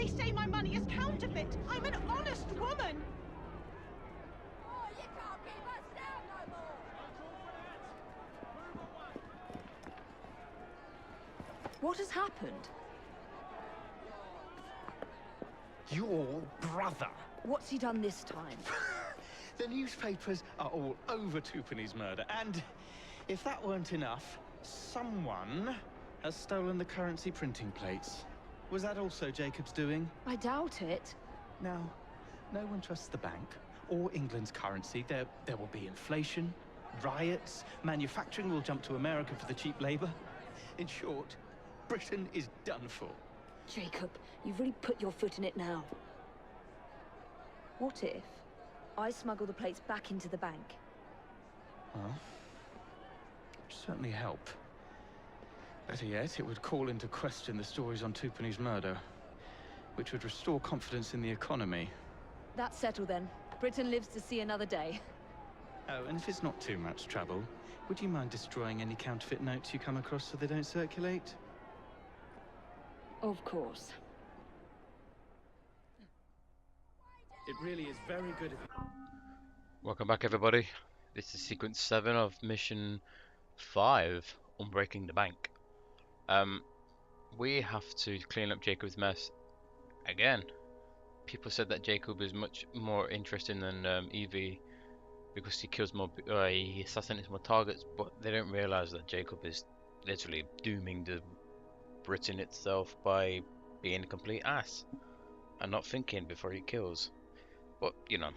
They say my money is counterfeit. I'm an honest woman. Oh, you can't keep us down no more. What has happened? Your brother. What's he done this time? The newspapers are all over Twopenny's murder, and if that weren't enough, someone has stolen the currency printing plates. Was that also Jacob's doing? I doubt it. Now, no one trusts the bank or England's currency. There will be inflation, riots, manufacturing will jump to America for the cheap labor. In short, Britain is done for. Jacob, you've really put your foot in it now. What if I smuggle the plates back into the bank? Well, it'd certainly help. Better yet, it would call into question the stories on Twopenny's murder, which would restore confidence in the economy. That's settled then. Britain lives to see another day. Oh, and if it's not too much trouble, would you mind destroying any counterfeit notes you come across so they don't circulate? Of course. It really is very good. Welcome back, everybody. This is sequence 7 of mission 5, Unbreaking the Bank. We have to clean up Jacob's mess again. People said that Jacob is much more interesting than Evie because he kills more, he assassinates more targets, but they don't realize that Jacob is literally dooming the Britain itself by being a complete ass and not thinking before he kills. But you know,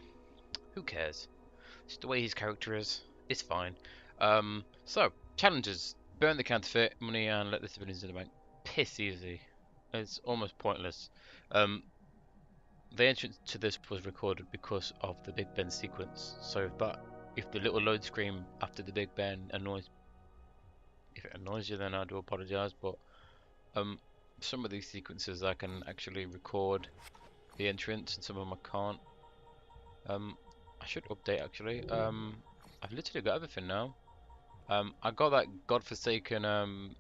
who cares? It's the way his character is. It's fine. So challenges: burn the counterfeit money and let the civilians in the bank. Piss easy. It's almost pointless. The entrance to this was recorded because of the Big Ben sequence. So if the little load screen after the Big Ben annoys, if it annoys you, then I do apologize. But some of these sequences I can actually record the entrance, and some of them I can't. I should update actually. I've literally got everything now. I got that godforsaken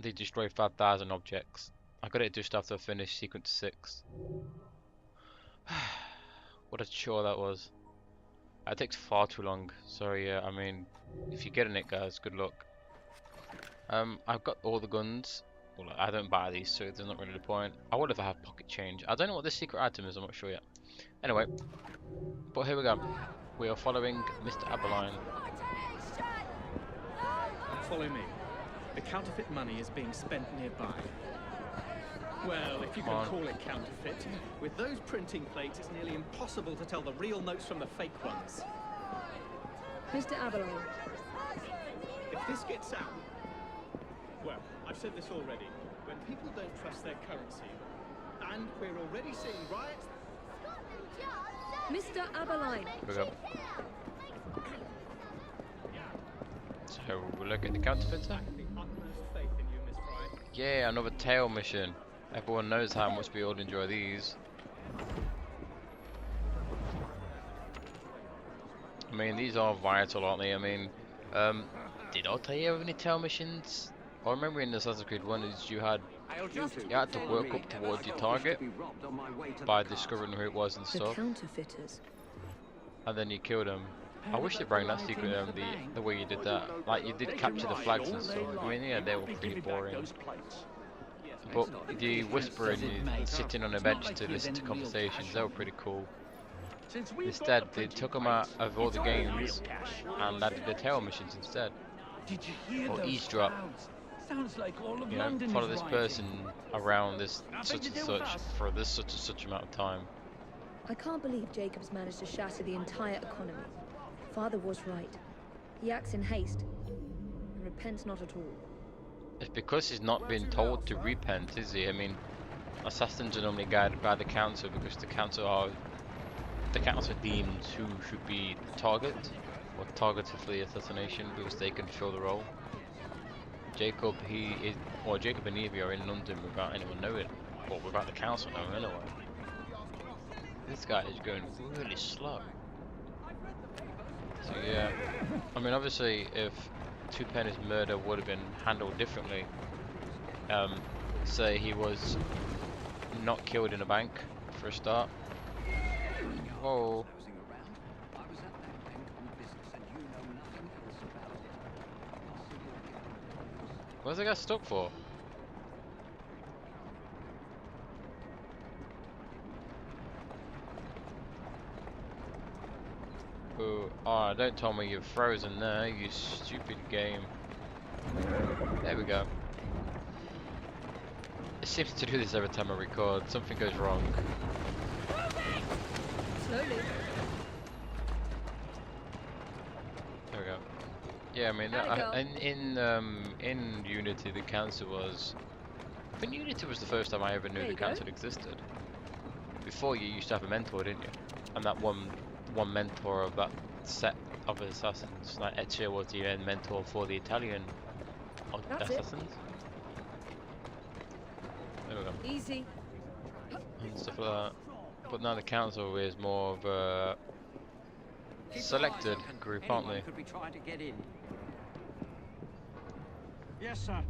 they destroy 5,000 objects. I got it just after I finished sequence 6. What a chore that was. It takes far too long. So yeah, I mean, if you're getting it, guys, good luck. I've got all the guns. Well, I don't buy these, so there's not really the point. I would if I have pocket change. I don't know what this secret item is, I'm not sure yet. Anyway, but here we go. We are following Mr. Aberline. Follow me. The counterfeit money is being spent nearby. Well, if you can call it counterfeit, with those printing plates, it's nearly impossible to tell the real notes from the fake ones. Mr. Aberline. If this gets out, well, I've said this already. When people don't trust their currency, and we're already seeing riots. Mr. Aberline. Here we go. So we'll look at the counterfeiter. Yeah, another tail mission. Everyone knows how much we all enjoy these. I mean, these are vital, aren't they? I mean, did I tell you of any tail missions? I remember in Assassin's Creed 1 is you had to work up towards your target by discovering who it was and stuff. The counterfeiters. And then you killed them. I wish they bring that secret, the way you did that. Like, you did capture the flags and stuff. I mean, yeah, they were pretty boring. But the whispering, you sitting on a bench to listen to conversations, they were pretty cool. Instead, they took them out of all the games and added the tail missions instead. Or eavesdrop. You know, follow this person around this such and such for this such and such amount of time. I can't believe Jacob's managed to shatter the entire economy. Father was right. He acts in haste and repents not at all. It's because he's not been told to repent, is he? I mean, assassins are normally guided by the council because the council deems who should be the target or targeted for the assassination because they can fill the role. Jacob and Evie are in London without anyone knowing, or without the council knowing anyway. This guy is going really slow. So yeah, I mean, obviously if Twopenny's murder would have been handled differently, say he was not killed in a bank for a start. Whoa. Where's the guy stuck for? Ooh, oh, don't tell me you're frozen there, you stupid game. There we go. It seems to do this every time I record. Something goes wrong. Slowly. There we go. Yeah, I mean, in Unity, the council was. I think Unity was the first time I ever knew the council existed. Before, you used to have a mentor, didn't you? And that one mentor of that set of assassins, like Ezio was the mentor for the Italian assassins. There we go. Easy. And stuff like that. But now the council is more of a selected group, aren't they? Could be trying to get in. Yes, sir.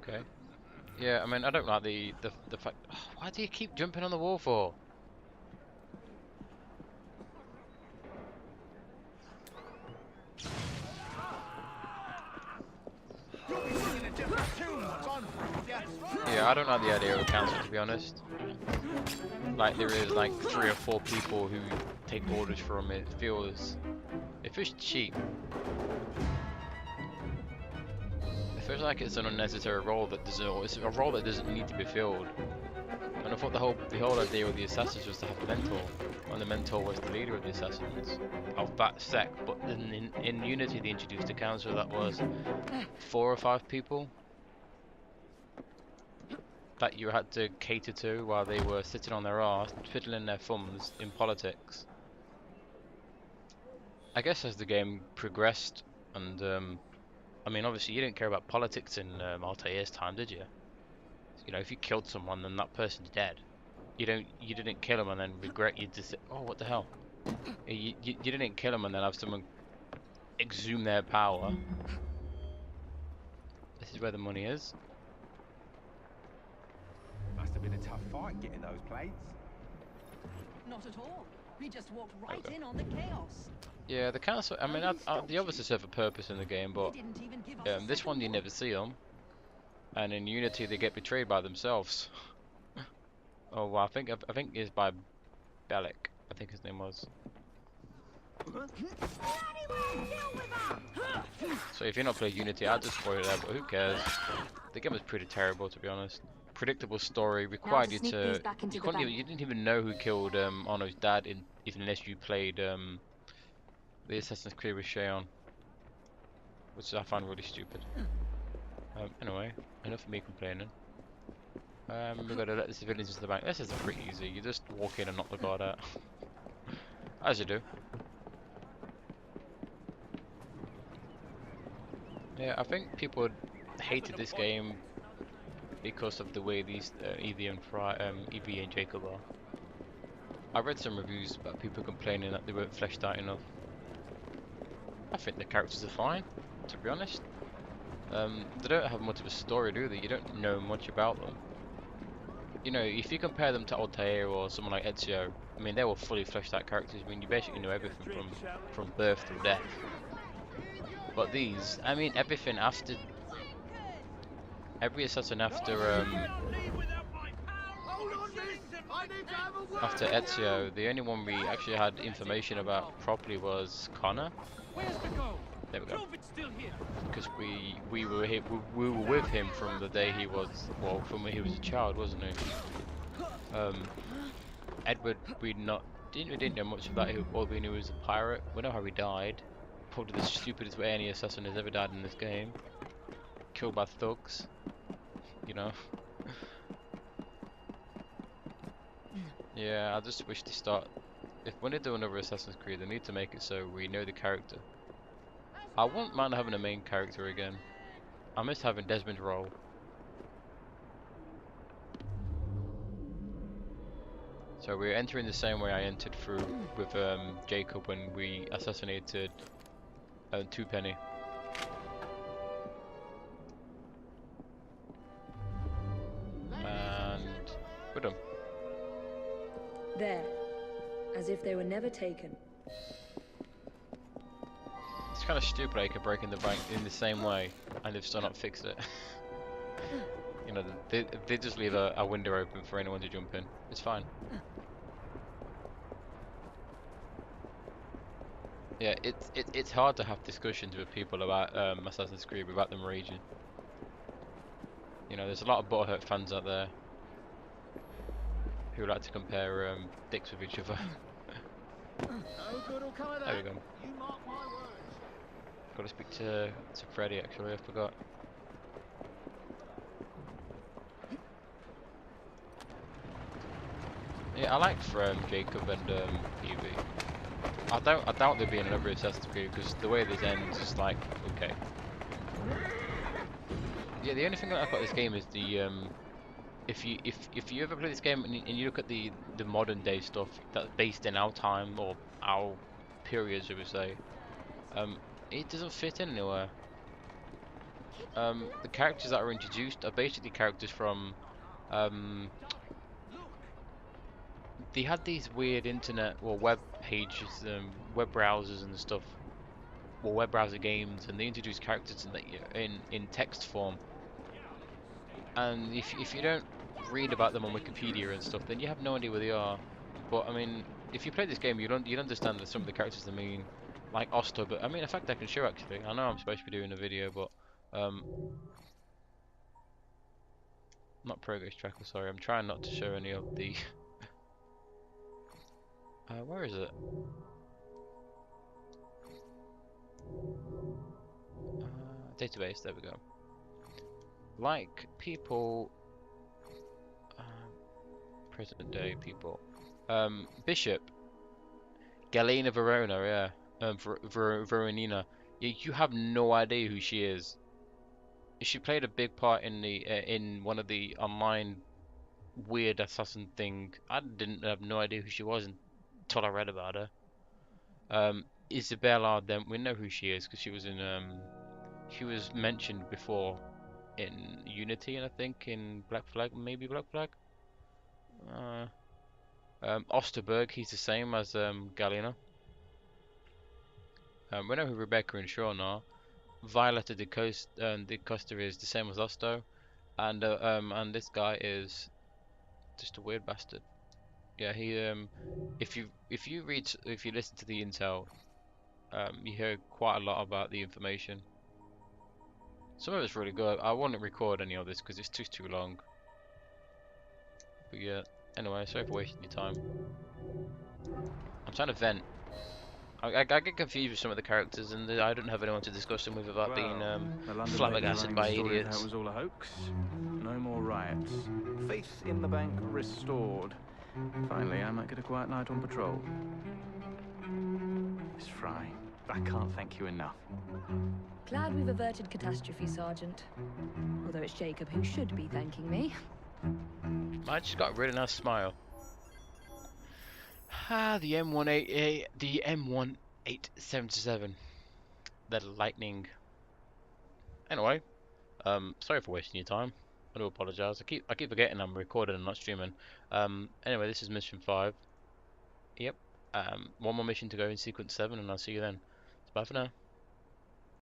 Okay. Yeah, I mean, I don't like the fact. Why do you keep jumping on the wall for? Yeah, I don't like the idea of a council, to be honest. Like, there is like 3 or 4 people who take orders from it. It feels cheap. It feels like it's an unnecessary role that doesn't. It's a role that doesn't need to be filled. And I thought the whole idea with the assassins was to have a mentor, and the mentor was the leader of the assassins of that sect. But in Unity, they introduced a council that was 4 or 5 people that you had to cater to while they were sitting on their arse, twiddling their thumbs in politics. I guess as the game progressed, and I mean, obviously you didn't care about politics in Altair's time, did you? You know, if you killed someone, then that person's dead. You didn't kill them and then regret you just. Oh, what the hell? You didn't kill them and then have someone exhume their power. This is where the money is. Must have been a tough fight getting those plates. Not at all. We just walked right in on the chaos. Yeah, the council. I mean, they obviously serve a purpose in the game, but this one you never see them, and in Unity they get betrayed by themselves. Oh, well, I think it's by Bellic. I think his name was. So if you're not playing Unity, I'll just spoil it there, but who cares? The game was pretty terrible, to be honest. Predictable story, required you to. You didn't even know who killed Arno's dad, even unless you played the Assassin's Creed with Shayon, which I find really stupid. Anyway, enough of me complaining. We've got to let the civilians into the bank. This is pretty easy. You just walk in and knock the guard out, as you do. Yeah, I think people hated this game because of the way these Evie and Jacob are. I read some reviews about people complaining that they weren't fleshed out enough. I think the characters are fine, to be honest. They don't have much of a story, do they? You don't know much about them. You know, if you compare them to Altair or someone like Ezio, I mean, they were fully fleshed out characters. I mean, you basically know everything from birth to death. But these, I mean, everything after. Every assassin after Ezio, the only one we actually had information about properly was Connor. There we go. Because we were with him from the day he was, well, from when he was a child, wasn't he? Edward, we didn't know much about him. All we knew was a pirate. We know how he died. Probably the stupidest way any assassin has ever died in this game. Killed by thugs. You know. Yeah, I just wish to start. If when they do another Assassin's Creed, they need to make it so we know the character. I wouldn't mind having a main character again. I miss having Desmond's role. So we're entering the same way I entered through with Jacob when we assassinated Twopenny. There. As if they were never taken. It's kind of stupid they could break in the bank in the same way and they've still not fixed it. You know, they just leave a window open for anyone to jump in. It's fine. Yeah, it's hard to have discussions with people about Assassin's Creed without them raging. You know, there's a lot of butthurt fans out there who like to compare dicks with each other. There we go. Got to speak to Freddy actually. I forgot. Yeah, I like Jacob and Evie. I doubt there'll be another Assassin's Creed because the way this ends is like okay. Yeah, the only thing I like about this game is the if you ever play this game and you look at the modern day stuff that's based in our time or our periods, we would say, it doesn't fit in anywhere. The characters that are introduced are basically characters from they had these weird internet or web pages, web browsers and stuff, or web browser games, and they introduced characters in text form. And if you don't read about them on Wikipedia and stuff, then you have no idea where they are. But I mean, if you play this game, you'd understand that some of the characters they mean, like Osto. But I mean, in fact, I can show actually. I know I'm supposed to be doing a video, but not progress tracker. Sorry, I'm trying not to show any of the. Where is it? Database. There we go. Like people, present day people. Bishop, Galena Verona, yeah. Veronina. You have no idea who she is. She played a big part in the in one of the online weird assassin thing. I didn't have no idea who she was until I read about her. Isabella, then we know who she is because she was in she was mentioned before in Unity and I think in Black Flag, maybe Black Flag. Osterberg, he's the same as Galena. We know who Rebecca and Sean are. Violetta de Costa is the same as Osto, and this guy is just a weird bastard. Yeah, he if you listen to the intel, you hear quite a lot about the information. Some of it's really good. I wouldn't record any of this because it's too long. But yeah, anyway, sorry for wasting your time. I'm trying to vent. I get confused with some of the characters, and I don't have anyone to discuss them with without being flabbergasted by idiots. That was all a hoax. No more riots. Faith in the bank restored. Finally, I might get a quiet night on patrol. Miss Fry, I can't thank you enough. Glad we've averted catastrophe, Sergeant. Although it's Jacob who should be thanking me. I just got a really nice smile. Ah, the M1877. The lightning. Anyway, sorry for wasting your time. I do apologise. I keep forgetting I'm recording and not streaming. Anyway, this is mission 5. Yep. One more mission to go in sequence 7, and I'll see you then. Bye for now.